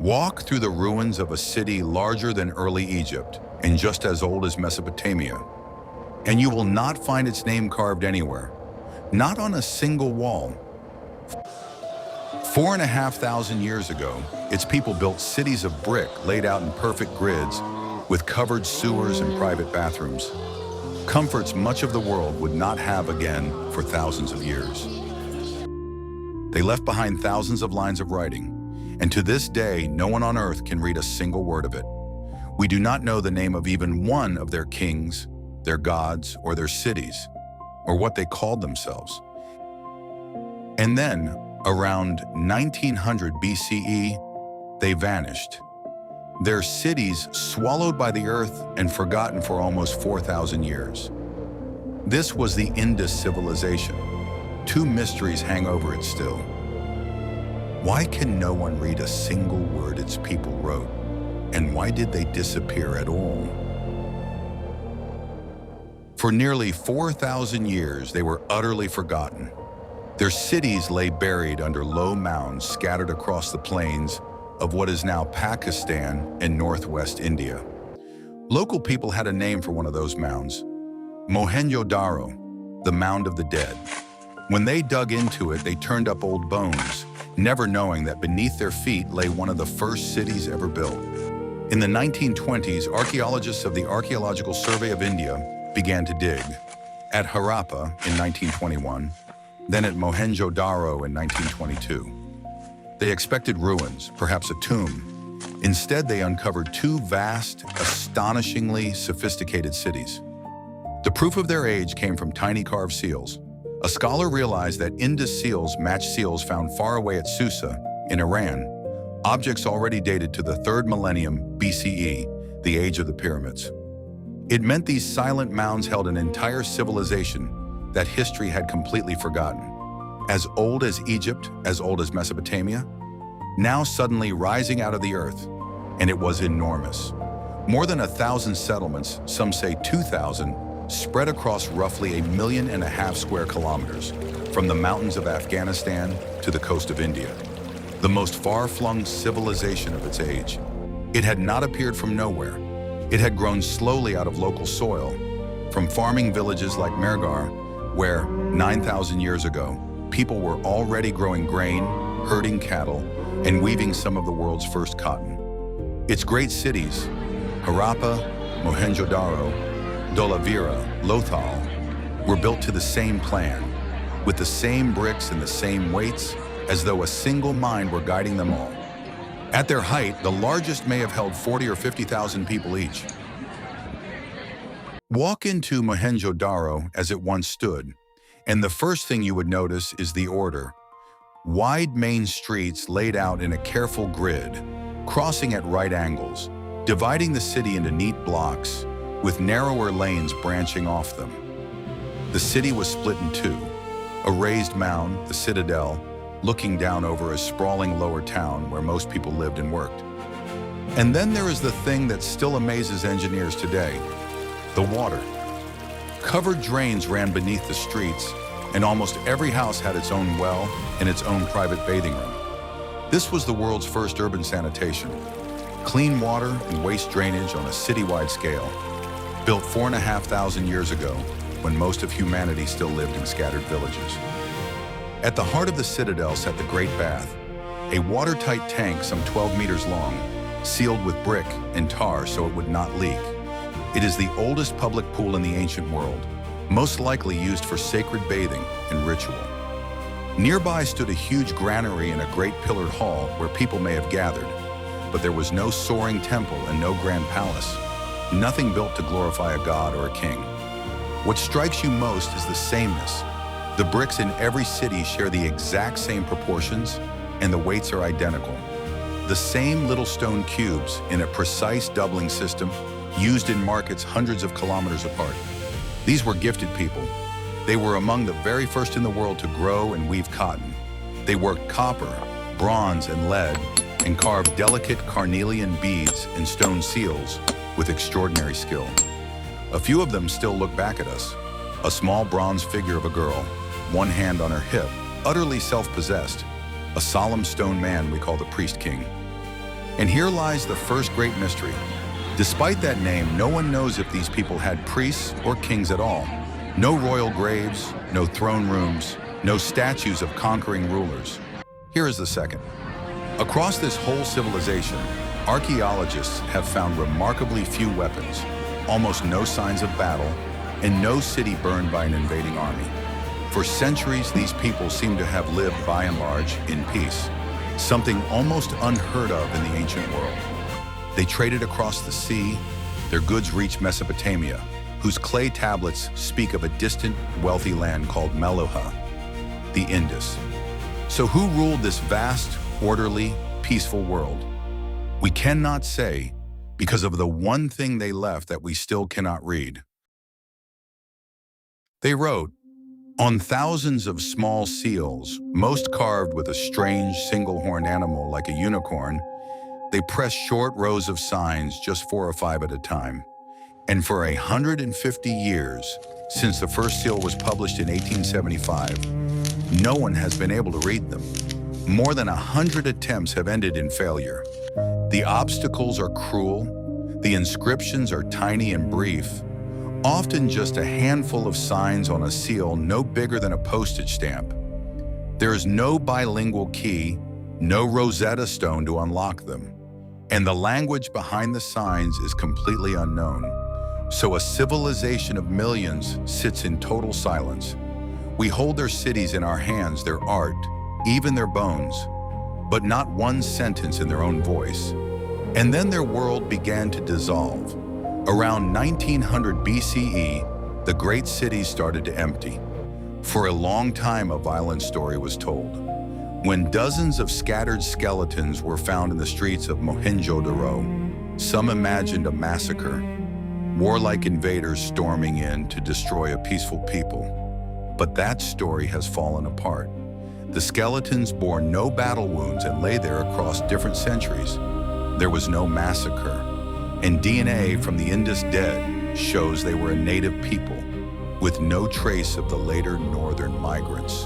Walk through the ruins of a city larger than early Egypt and just as old as Mesopotamia, and you will not find its name carved anywhere, not on a single wall. 4,500 years ago, its people built cities of brick laid out in perfect grids with covered sewers and private bathrooms, comforts much of the world would not have again for thousands of years. They left behind thousands of lines of writing, and to this day, no one on earth can read a single word of it. We do not know the name of even one of their kings, their gods, or their cities, or what they called themselves. And then, around 1900 BCE, they vanished. Their cities swallowed by the earth and forgotten for almost 4,000 years. This was the Indus civilization. Two mysteries hang over it still. Why can no one read a single word its people wrote? And why did they disappear at all? For nearly 4,000 years, they were utterly forgotten. Their cities lay buried under low mounds scattered across the plains of what is now Pakistan and northwest India. Local people had a name for one of those mounds, Mohenjo-daro, the Mound of the Dead. When they dug into it, they turned up old bones, never knowing that beneath their feet lay one of the first cities ever built. In the 1920s, archaeologists of the Archaeological Survey of India began to dig. At Harappa in 1921, then at Mohenjo-daro in 1922. They expected ruins, perhaps a tomb. Instead, they uncovered two vast, astonishingly sophisticated cities. The proof of their age came from tiny carved seals. A scholar realized that Indus seals matched seals found far away at Susa in Iran, objects already dated to the 3rd millennium BCE, the age of the pyramids. It meant these silent mounds held an entire civilization that history had completely forgotten. As old as Egypt, as old as Mesopotamia, now suddenly rising out of the earth, and it was enormous. More than 1,000 settlements, some say 2,000, spread across roughly 1.5 million square kilometers, from the mountains of Afghanistan to the coast of India. The most far-flung civilization of its age. It had not appeared from nowhere. It had grown slowly out of local soil, from farming villages like Mergar, where, 9,000 years ago, people were already growing grain, herding cattle, and weaving some of the world's first cotton. Its great cities, Harappa, Mohenjo-daro, Dholavira, Lothal, were built to the same plan, with the same bricks and the same weights, as though a single mind were guiding them all. At their height, the largest may have held 40 or 50,000 people each. Walk into Mohenjo-daro as it once stood, and the first thing you would notice is the order. Wide main streets laid out in a careful grid, crossing at right angles, dividing the city into neat blocks, with narrower lanes branching off them. The city was split in two, a raised mound, the citadel, looking down over a sprawling lower town where most people lived and worked. And then there is the thing that still amazes engineers today, the water. Covered drains ran beneath the streets, and almost every house had its own well and its own private bathing room. This was the world's first urban sanitation. Clean water and waste drainage on a citywide scale, built 4,500 years ago when most of humanity still lived in scattered villages. At the heart of the citadel sat the Great Bath, a watertight tank some 12 meters long, sealed with brick and tar so it would not leak. It is the oldest public pool in the ancient world, most likely used for sacred bathing and ritual. Nearby stood a huge granary and a great pillared hall where people may have gathered, but there was no soaring temple and no grand palace, nothing built to glorify a god or a king. What strikes you most is the sameness. The bricks in every city share the exact same proportions, and the weights are identical. The same little stone cubes in a precise doubling system used in markets hundreds of kilometers apart. These were gifted people. They were among the very first in the world to grow and weave cotton. They worked copper, bronze, and lead, and carved delicate carnelian beads and stone seals with extraordinary skill. A few of them still look back at us. A small bronze figure of a girl, one hand on her hip, utterly self-possessed. A solemn stone man we call the priest king. And here lies the first great mystery. Despite that name, no one knows if these people had priests or kings at all. No royal graves, no throne rooms, no statues of conquering rulers. Here is the second. Across this whole civilization, archaeologists have found remarkably few weapons, almost no signs of battle, and no city burned by an invading army. For centuries, these people seem to have lived, by and large, in peace, something almost unheard of in the ancient world. They traded across the sea. Their goods reached Mesopotamia, whose clay tablets speak of a distant, wealthy land called Meluha, the Indus. So who ruled this vast, orderly, peaceful world? We cannot say, because of the one thing they left that we still cannot read. They wrote, on thousands of small seals, most carved with a strange single-horned animal like a unicorn, they pressed short rows of signs, just 4 or 5 at a time. And for 150 years, since the first seal was published in 1875, no one has been able to read them. More than 100 attempts have ended in failure. The obstacles are cruel, the inscriptions are tiny and brief, often just a handful of signs on a seal no bigger than a postage stamp. There is no bilingual key, no Rosetta Stone to unlock them, and the language behind the signs is completely unknown. So a civilization of millions sits in total silence. We hold their cities in our hands, their art, even their bones, but not one sentence in their own voice. And then their world began to dissolve. Around 1900 BCE, the great cities started to empty. For a long time, a violent story was told. When dozens of scattered skeletons were found in the streets of Mohenjo-daro, some imagined a massacre, warlike invaders storming in to destroy a peaceful people. But that story has fallen apart. The skeletons bore no battle wounds and lay there across different centuries. There was no massacre, and DNA from the Indus dead shows they were a native people with no trace of the later northern migrants,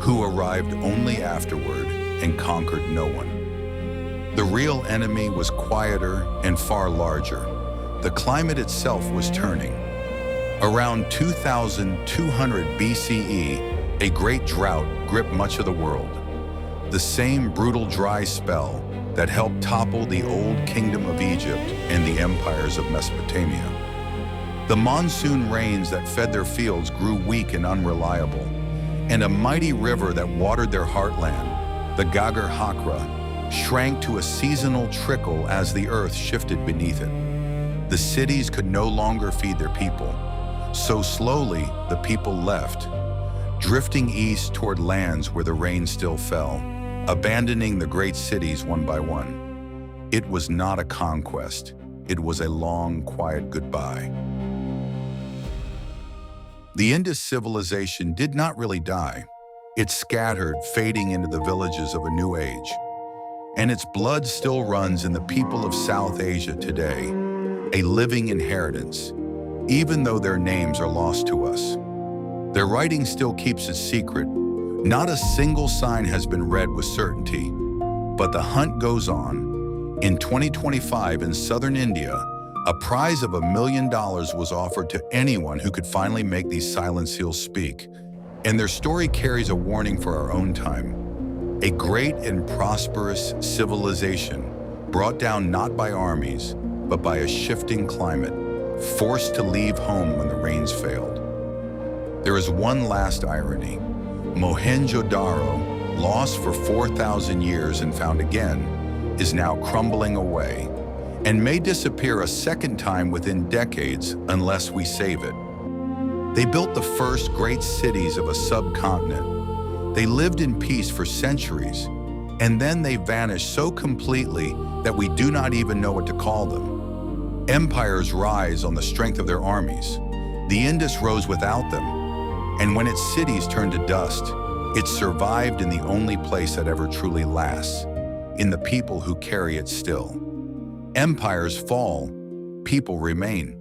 who arrived only afterward and conquered no one. The real enemy was quieter and far larger. The climate itself was turning. Around 2200 BCE, a great drought gripped much of the world. The same brutal dry spell that helped topple the old kingdom of Egypt and the empires of Mesopotamia. The monsoon rains that fed their fields grew weak and unreliable, and a mighty river that watered their heartland, the Gagar Hakra, shrank to a seasonal trickle as the earth shifted beneath it. The cities could no longer feed their people, so slowly the people left, drifting east toward lands where the rain still fell, abandoning the great cities one by one. It was not a conquest. It was a long, quiet goodbye. The Indus civilization did not really die. It scattered, fading into the villages of a new age. And its blood still runs in the people of South Asia today, a living inheritance, even though their names are lost to us. Their writing still keeps its secret. Not a single sign has been read with certainty, but the hunt goes on. In 2025 in southern India, a prize of $1 million was offered to anyone who could finally make these silent seals speak. And their story carries a warning for our own time. A great and prosperous civilization brought down not by armies, but by a shifting climate, forced to leave home when the rains failed. There is one last irony. Mohenjo-daro, lost for 4,000 years and found again, is now crumbling away and may disappear a second time within decades unless we save it. They built the first great cities of a subcontinent. They lived in peace for centuries, and then they vanished so completely that we do not even know what to call them. Empires rise on the strength of their armies. The Indus rose without them, and when its cities turned to dust, it survived in the only place that ever truly lasts, in the people who carry it still. Empires fall, people remain.